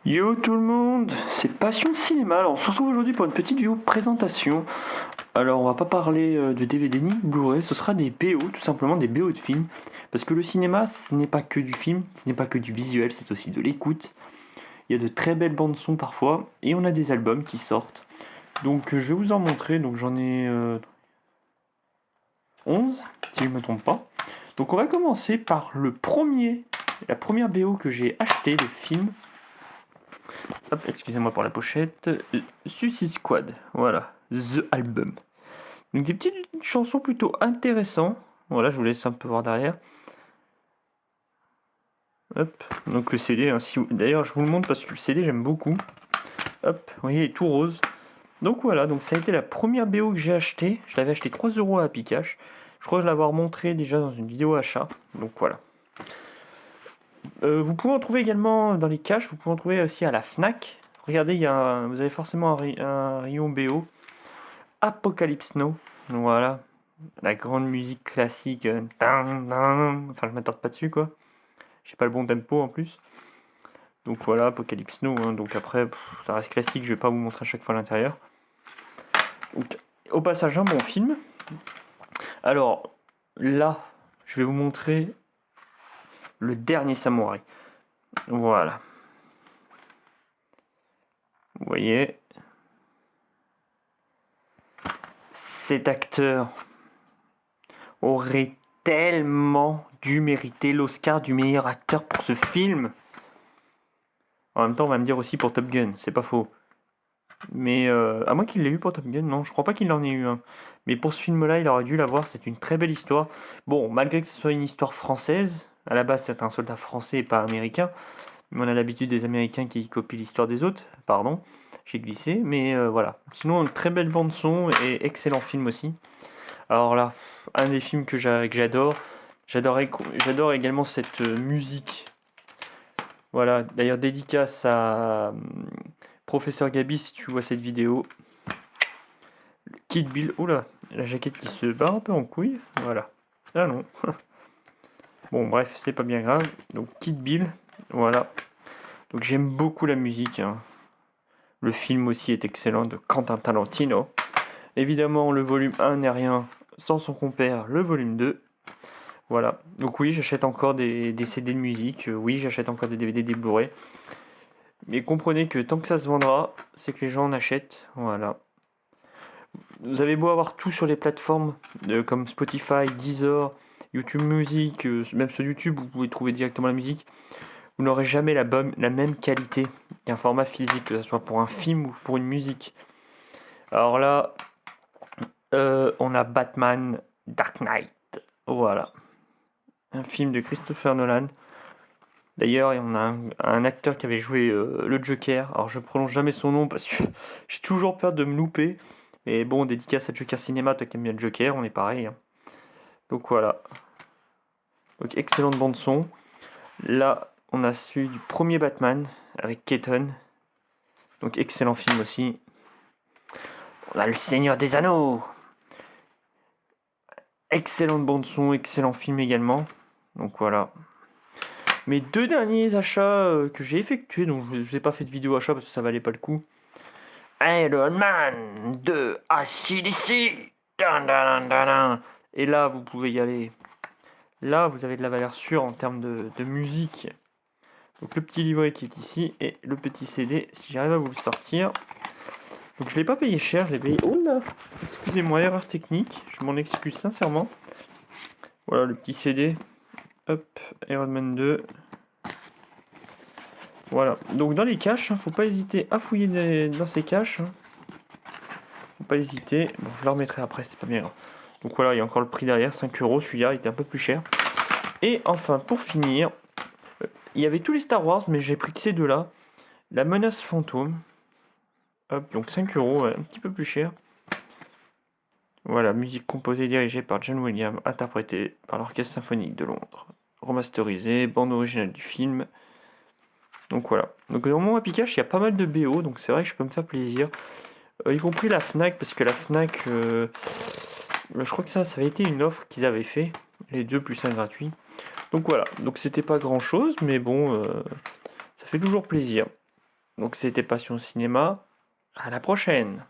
Yo tout le monde, c'est Passion Cinéma. Alors on se retrouve aujourd'hui pour une petite vidéo présentation. Alors on va pas parler de DVD ni de Blu-ray, ce sera des BO, tout simplement des BO de films. Parce que le cinéma, ce n'est pas que du film, ce n'est pas que du visuel, c'est aussi de l'écoute. Il y a de très belles bandes son parfois, et on a des albums qui sortent. Donc je vais vous en montrer, donc j'en ai 11, si je ne me trompe pas. Donc on va commencer par la première BO que j'ai acheté de film. Hop, excusez-moi pour la pochette. Suicide Squad, voilà, The Album. Donc des petites chansons plutôt intéressantes. Voilà, je vous laisse un peu voir derrière. Hop, donc le CD, hein, d'ailleurs je vous le montre parce que le CD j'aime beaucoup. Hop, vous voyez, il est tout rose. Donc voilà, donc ça a été la première BO que j'ai acheté. Je l'avais acheté 3€ à Happy Cash. Je crois que je l'avoir montré déjà dans une vidéo achat. Donc voilà. Vous pouvez en trouver également dans les caches, vous pouvez en trouver aussi à la Fnac. Regardez, vous avez forcément un rayon BO. Apocalypse Now, voilà, la grande musique classique. Enfin, je m'attarde pas dessus quoi. J'ai pas le bon tempo en plus. Donc voilà, Apocalypse Now. Hein, donc après, ça reste classique, je vais pas vous montrer à chaque fois l'intérieur. Donc, au passage, un bon film. Alors là, je vais vous montrer Le Dernier Samouraï. Voilà. Vous voyez, cet acteur aurait tellement dû mériter l'Oscar du meilleur acteur pour ce film. En même temps, on va me dire aussi pour Top Gun, c'est pas faux. Mais à moins qu'il l'ait eu pour Top Gun, non, je crois pas qu'il en ait eu un. Mais pour ce film-là, il aurait dû l'avoir, c'est une très belle histoire. Bon, malgré que ce soit une histoire française, à la base c'est un soldat français et pas américain, mais on a l'habitude des Américains qui copient l'histoire des autres, pardon, j'ai glissé, mais voilà. Sinon, une très belle bande-son et excellent film aussi. Alors là, un des films que j'adore, j'adore également cette musique. Voilà, d'ailleurs dédicace à Professeur Gabi si tu vois cette vidéo. Kid Bill, oula, la jaquette qui se barre un peu en couille, voilà. Ah non. Bon bref, c'est pas bien grave. Donc Kid Bill, voilà. Donc j'aime beaucoup la musique. Hein. Le film aussi est excellent de Quentin Tarantino. Évidemment, le volume 1 n'est rien sans son compère, le volume 2. Voilà. Donc oui, j'achète encore des CD de musique. Oui, j'achète encore des DVD, des Blu-ray. Mais comprenez que tant que ça se vendra, c'est que les gens en achètent. Voilà. Vous avez beau avoir tout sur les plateformes comme Spotify, Deezer, YouTube Music, même sur YouTube, vous pouvez trouver directement la musique. Vous n'aurez jamais la même qualité qu'un format physique, que ce soit pour un film ou pour une musique. Alors là, on a Batman Dark Knight. Voilà. Un film de Christopher Nolan. D'ailleurs, on a un acteur qui avait joué le Joker. Alors, je prononce jamais son nom parce que j'ai toujours peur de me louper. Mais bon, dédicace à Joker Cinéma, toi qui aimes bien le Joker, on est pareil. Hein. Donc voilà. Donc, excellente bande-son. Là, on a celui du premier Batman avec Keaton. Donc, excellent film aussi. On a Le Seigneur des Anneaux. Excellente bande-son, excellent film également. Donc voilà. Mes deux derniers achats que j'ai effectués, donc je n'ai pas fait de vidéo achat parce que ça valait pas le coup. Iron Man 2 ACDC. Et là, vous pouvez y aller. Là, vous avez de la valeur sûre en termes de musique. Donc le petit livret qui est ici et le petit CD, si j'arrive à vous le sortir. Donc je ne l'ai pas payé cher, je l'ai payé... Oh là, excusez-moi, erreur technique, je m'en excuse sincèrement. Voilà le petit CD. Hop, Iron Man 2. Voilà, donc dans les caches, faut pas hésiter à fouiller dans ces caches. Faut pas hésiter. Bon, je le remettrai après, c'est pas bien grave. Donc voilà, il y a encore le prix derrière, 5€. Celui-là, il était un peu plus cher. Et enfin, pour finir, il y avait tous les Star Wars, mais j'ai pris que ces deux-là. La menace fantôme. Hop, donc 5€, un petit peu plus cher. Voilà, musique composée et dirigée par John Williams, interprétée par l'Orchestre Symphonique de Londres. Remasterisée, bande originale du film. Donc voilà. Donc dans mon Happy Cash, il y a pas mal de BO, donc c'est vrai que je peux me faire plaisir. Y compris la Fnac, parce que la Fnac, je crois que ça avait été une offre qu'ils avaient fait. Les deux plus un gratuit. Donc voilà. Donc c'était pas grand chose, mais bon, ça fait toujours plaisir. Donc c'était Passion Cinéma. À la prochaine.